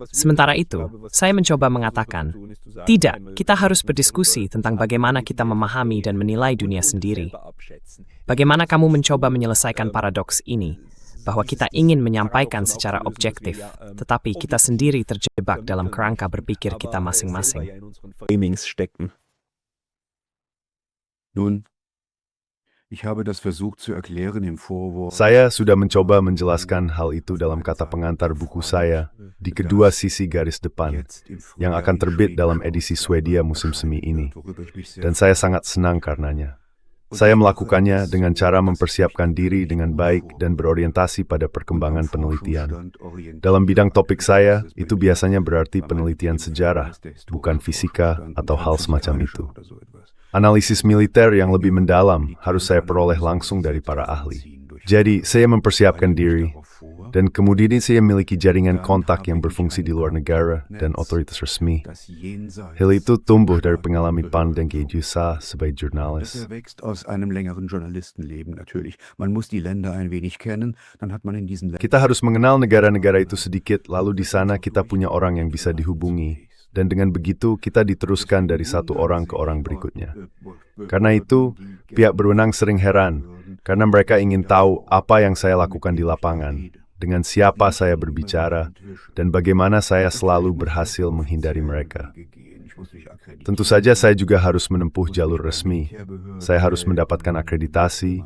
Sementara itu, saya mencoba mengatakan, tidak, kita harus berdiskusi tentang bagaimana kita memahami dan menilai dunia sendiri. Bagaimana kamu mencoba menyelesaikan paradoks ini? Bahwa kita ingin menyampaikan secara objektif, tetapi kita sendiri terjebak dalam kerangka berpikir kita masing-masing. Nun, ich habe das versucht zu erklären im Vorwort. Saya sudah mencoba menjelaskan hal itu dalam kata pengantar buku saya di kedua sisi garis depan yang akan terbit dalam edisi Swedia musim semi ini. Dan saya sangat senang karenanya. Saya melakukannya dengan cara mempersiapkan diri dengan baik dan berorientasi pada perkembangan penelitian. Dalam bidang topik saya, itu biasanya berarti penelitian sejarah, bukan fisika atau hal semacam itu. Analisis militer yang lebih mendalam harus saya peroleh langsung dari para ahli. Jadi, saya mempersiapkan diri, dan kemudian saya memiliki jaringan kontak yang berfungsi di luar negara dan otoritas resmi. Hal itu tumbuh dari pengalaman pandang kejusa sebagai jurnalis. Das wächst aus einem längeren Journalistenleben natürlich. Man muss die Länder ein wenig kennen, dann hat man in diesen Ländern. Kita harus mengenal negara-negara itu sedikit, lalu di sana kita punya orang yang bisa dihubungi. Dan dengan begitu, kita diteruskan dari satu orang ke orang berikutnya. Karena itu, pihak berwenang sering heran, karena mereka ingin tahu apa yang saya lakukan di lapangan, dengan siapa saya berbicara, dan bagaimana saya selalu berhasil menghindari mereka. Tentu saja saya juga harus menempuh jalur resmi. Saya harus mendapatkan akreditasi,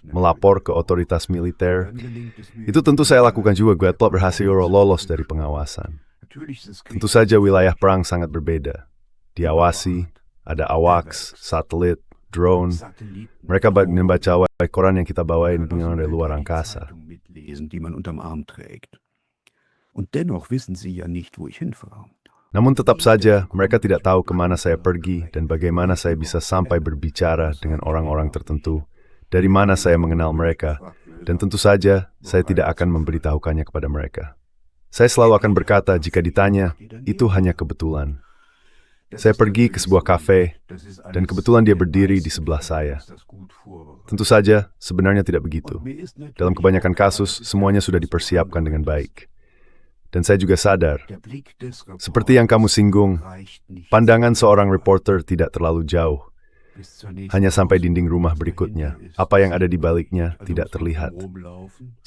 melapor ke otoritas militer. Itu tentu saya lakukan juga, gue telah berhasil lolos dari pengawasan. Tentu saja wilayah perang sangat berbeda. Diawasi, ada AWACS, satelit, drone. Mereka membaca koran yang kita bawain dari luar angkasa. Namun tetap saja, mereka tidak tahu kemana saya pergi dan bagaimana saya bisa sampai berbicara dengan orang-orang tertentu, dari mana saya mengenal mereka, dan tentu saja, saya tidak akan memberitahukannya kepada mereka. Saya selalu akan berkata jika ditanya, itu hanya kebetulan. Saya pergi ke sebuah kafe, dan kebetulan dia berdiri di sebelah saya. Tentu saja, sebenarnya tidak begitu. Dalam kebanyakan kasus, semuanya sudah dipersiapkan dengan baik. Dan saya juga sadar, seperti yang kamu singgung, pandangan seorang reporter tidak terlalu jauh. Hanya sampai dinding rumah berikutnya, apa yang ada di baliknya tidak terlihat.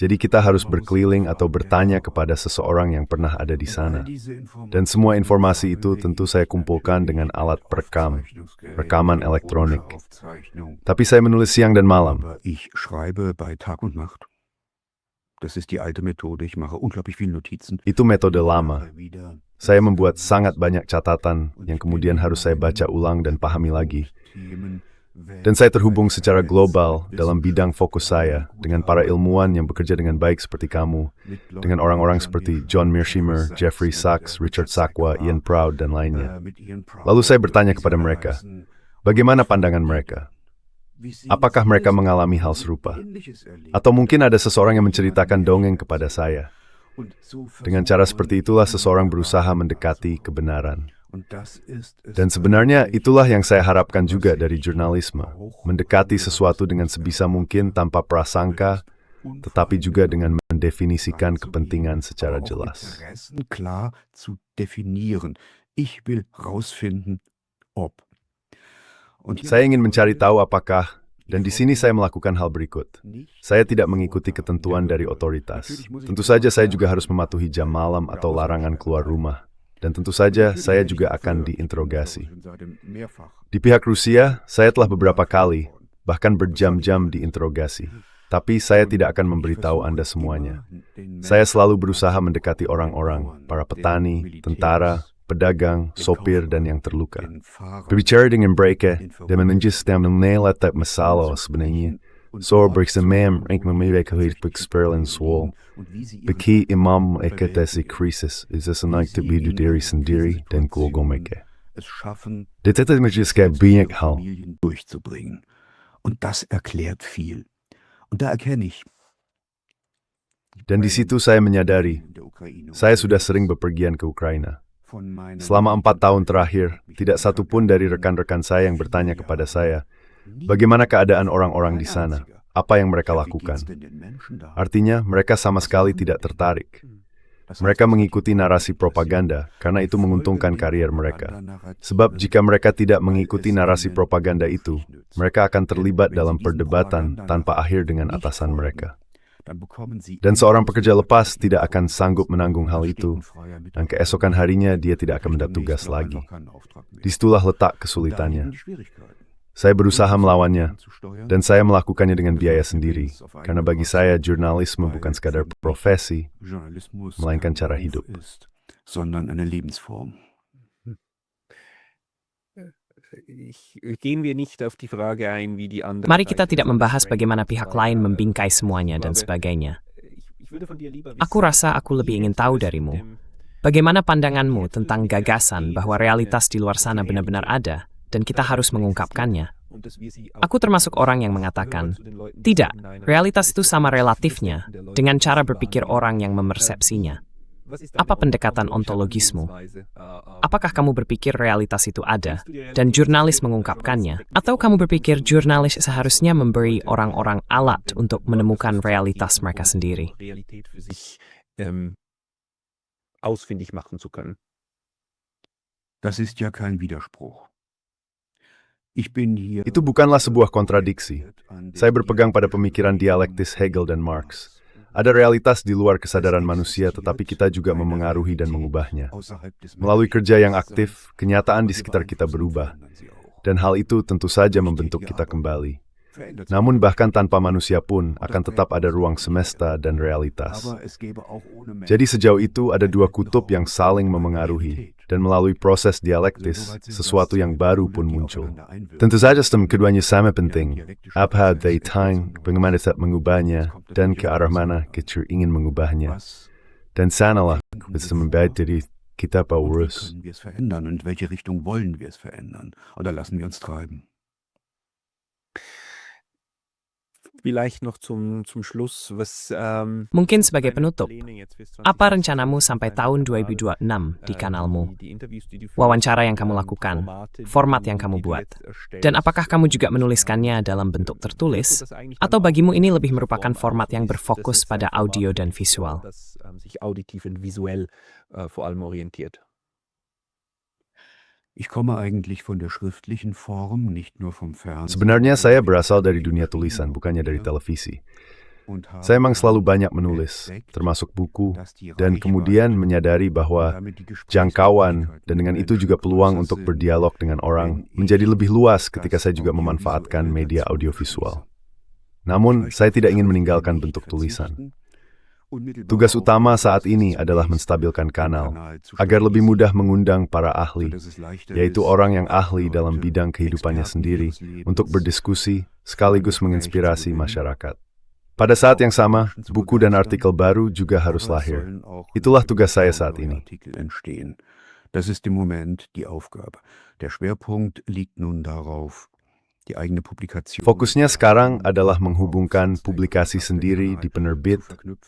Jadi kita harus berkeliling atau bertanya kepada seseorang yang pernah ada di sana. Dan semua informasi itu tentu saya kumpulkan dengan alat perekam, rekaman elektronik. Tapi saya menulis siang dan malam. Ich schreibe bei Tag und Nacht. Das ist die alte Methode. Ich mache unglaublich viele Notizen. Itu metode lama. Saya membuat sangat banyak catatan yang kemudian harus saya baca ulang dan pahami lagi. Dan saya terhubung secara global dalam bidang fokus saya dengan para ilmuwan yang bekerja dengan baik seperti kamu, dengan orang-orang seperti John Mearsheimer, Jeffrey Sachs, Richard Sakwa, Ian Proud, dan lainnya. Lalu saya bertanya kepada mereka, bagaimana pandangan mereka? Apakah mereka mengalami hal serupa? Atau mungkin ada seseorang yang menceritakan dongeng kepada saya. Dengan cara seperti itulah seseorang berusaha mendekati kebenaran. Dan sebenarnya itulah yang saya harapkan juga dari jurnalisme. Mendekati sesuatu dengan sebisa mungkin tanpa prasangka, tetapi juga dengan mendefinisikan kepentingan secara jelas. Klar zu definieren. Ich will rausfinden, ob. Saya ingin mencari tahu apakah, dan di sini saya melakukan hal berikut. Saya tidak mengikuti ketentuan dari otoritas. Tentu saja saya juga harus mematuhi jam malam atau larangan keluar rumah. Dan tentu saja saya juga akan diinterogasi. Di pihak Rusia, saya telah beberapa kali, bahkan berjam-jam diinterogasi. Tapi saya tidak akan memberitahu Anda semuanya. Saya selalu berusaha mendekati orang-orang, para petani, tentara, pedagang, sopir, dan yang terluka. Berbicara dengan mereka dan menunjukkan menelatak masalah sebenarnya. So bersemam ring memiliki hidup experience bagi imam ekatasi krisis is senaik terbidu diri sendiri dan keluarga mereka. Detail menjadikan banyak hal. Durchzubringen. Und das erklärt viel. Und da erkenne ich. Dan di situ saya menyadari, saya sudah sering bepergian ke Ukraina. Selama 4 tahun terakhir, tidak satu pun dari rekan-rekan saya yang bertanya kepada saya, bagaimana keadaan orang-orang di sana? Apa yang mereka lakukan? Artinya, mereka sama sekali tidak tertarik. Mereka mengikuti narasi propaganda karena itu menguntungkan karier mereka. Sebab jika mereka tidak mengikuti narasi propaganda itu, mereka akan terlibat dalam perdebatan tanpa akhir dengan atasan mereka. Dan seorang pekerja lepas tidak akan sanggup menanggung hal itu, dan keesokan harinya dia tidak akan mendapat tugas lagi. Disitulah letak kesulitannya. Saya berusaha melawannya, dan saya melakukannya dengan biaya sendiri, karena bagi saya jurnalisme bukan sekadar profesi, melainkan cara hidup. Mari kita tidak membahas bagaimana pihak lain membingkai semuanya dan sebagainya. Aku rasa aku lebih ingin tahu darimu. Bagaimana pandanganmu tentang gagasan bahwa realitas di luar sana benar-benar ada, dan kita harus mengungkapkannya? Aku termasuk orang yang mengatakan, tidak, realitas itu sama relatifnya dengan cara berpikir orang yang memersepsinya. Apa pendekatan ontologismu? Apakah kamu berpikir realitas itu ada, dan jurnalis mengungkapkannya? Atau kamu berpikir jurnalis seharusnya memberi orang-orang alat untuk menemukan realitas mereka sendiri? Das ist ja kein Widerspruch. Itu bukanlah sebuah kontradiksi. Saya berpegang pada pemikiran dialektis Hegel dan Marx. Ada realitas di luar kesadaran manusia, tetapi kita juga memengaruhi dan mengubahnya. Melalui kerja yang aktif, kenyataan di sekitar kita berubah. Dan hal itu tentu saja membentuk kita kembali. Namun bahkan tanpa manusia pun akan tetap ada ruang semesta dan realitas. Jadi sejauh itu ada dua kutub yang saling memengaruhi. Dan melalui proses dialektis, sesuatu yang baru pun muncul. Tentu saja sistem keduanya sama penting. Apa daya tahan, bagaimana tetap mengubahnya, dan ke arah mana kita ingin mengubahnya. Dan sanalah bisa membaik dari kita urus. Und welche Richtung wollen wir es verändern? Oder lassen wir uns treiben? Vielleicht noch zum Schluss, Mungkin sebagai penutup, apa rencanamu sampai tahun 2026 di kanalmu? Wawancara yang kamu lakukan, format yang kamu buat, dan apakah kamu juga menuliskannya dalam bentuk tertulis, atau bagimu ini lebih merupakan format yang berfokus pada audio dan visual? Ich komme eigentlich von der schriftlichen Form, nicht nur vom Fernsehen. Sebenarnya saya berasal dari dunia tulisan, bukannya dari televisi. Saya memang selalu banyak menulis, termasuk buku, dan kemudian menyadari bahwa jangkauan, dan dengan itu juga peluang untuk berdialog dengan orang, menjadi lebih luas ketika saya juga memanfaatkan media audiovisual. Namun, saya tidak ingin meninggalkan bentuk tulisan. Tugas utama saat ini adalah menstabilkan kanal, agar lebih mudah mengundang para ahli, yaitu orang yang ahli dalam bidang kehidupannya sendiri, untuk berdiskusi sekaligus menginspirasi masyarakat. Pada saat yang sama, buku dan artikel baru juga harus lahir. Itulah tugas saya saat ini. Das ist im Moment die Aufgabe. Der Schwerpunkt liegt nun darauf, die eigene Publikation. Fokusnya sekarang adalah menghubungkan publikasi sendiri di penerbit,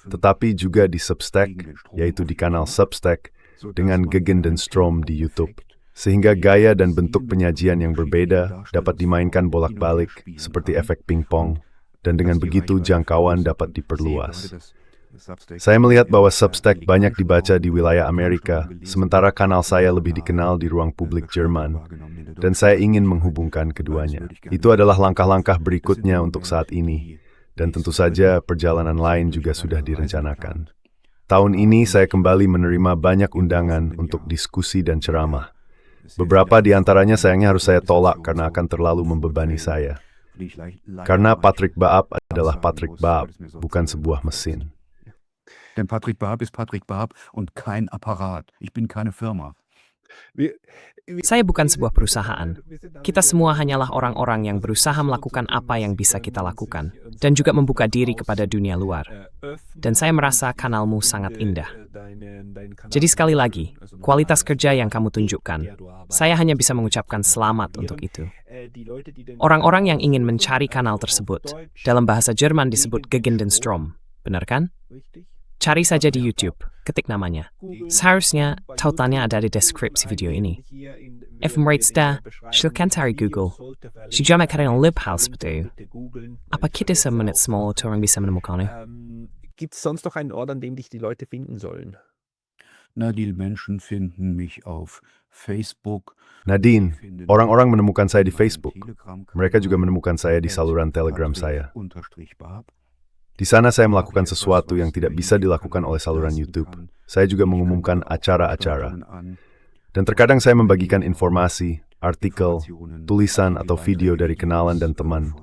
tetapi juga di Substack, yaitu di kanal Substack, dengan Gegen den Strom di YouTube. Sehingga gaya dan bentuk penyajian yang berbeda dapat dimainkan bolak-balik seperti efek pingpong, dan dengan begitu jangkauan dapat diperluas. Saya melihat bahwa Substack banyak dibaca di wilayah Amerika, sementara kanal saya lebih dikenal di ruang publik Jerman, dan saya ingin menghubungkan keduanya. Itu adalah langkah-langkah berikutnya untuk saat ini, dan tentu saja perjalanan lain juga sudah direncanakan. Tahun ini saya kembali menerima banyak undangan untuk diskusi dan ceramah. Beberapa di antaranya sayangnya harus saya tolak karena akan terlalu membebani saya. Karena Patrick Baap adalah Patrick Baap, bukan sebuah mesin. Denn Patrick Baap ist Patrick Baap und kein Apparat. Ich bin keine Firma. Saya bukan sebuah perusahaan. Kita semua hanyalah orang-orang yang berusaha melakukan apa yang bisa kita lakukan, dan juga membuka diri kepada dunia luar. Dan saya merasa kanalmu sangat indah. Jadi sekali lagi, kualitas kerja yang kamu tunjukkan, saya hanya bisa mengucapkan selamat untuk itu. Orang-orang yang ingin mencari kanal tersebut, dalam bahasa Jerman disebut Gegen den Strom, benar kan? Cari saja di YouTube, ketik namanya. Seharusnya tautannya ada di deskripsi video ini. Efemeridsda, silakan cari Google. Sejauh karena live house seperti itu. Apa kita semenit semua orang bisa menemukannya? Gibt es sonst noch einen Ort, an dem dich die Leute finden sollen? Na, die Menschen finden mich auf Facebook. Nadine, orang-orang menemukan saya di Facebook. Mereka juga menemukan saya di saluran Telegram saya. Di sana saya melakukan sesuatu yang tidak bisa dilakukan oleh saluran YouTube. Saya juga mengumumkan acara-acara. Dan terkadang saya membagikan informasi, artikel, tulisan atau video dari kenalan dan teman.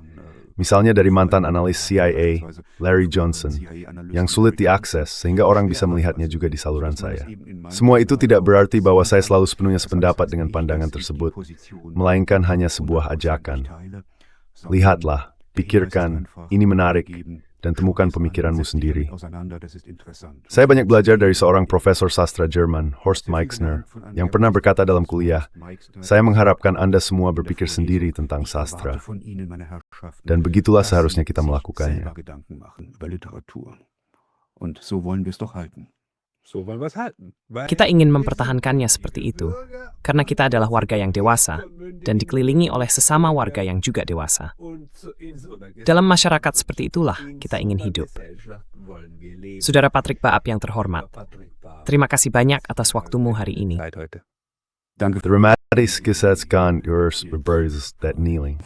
Misalnya dari mantan analis CIA, Larry Johnson, yang sulit diakses sehingga orang bisa melihatnya juga di saluran saya. Semua itu tidak berarti bahwa saya selalu sepenuhnya sependapat dengan pandangan tersebut, melainkan hanya sebuah ajakan. Lihatlah, pikirkan, ini menarik, dan temukan pemikiranmu sendiri. Saya banyak belajar dari seorang profesor sastra Jerman, Horst Meixner, yang pernah berkata dalam kuliah, saya mengharapkan Anda semua berpikir sendiri tentang sastra. Dan begitulah seharusnya kita melakukannya. Kita ingin mempertahankannya seperti itu, karena kita adalah warga yang dewasa, dan dikelilingi oleh sesama warga yang juga dewasa. Dalam masyarakat seperti itulah kita ingin hidup. Saudara Patrick Baap yang terhormat, terima kasih banyak atas waktumu hari ini. Dramatisch gesetzt kann yours reverses that kneeling.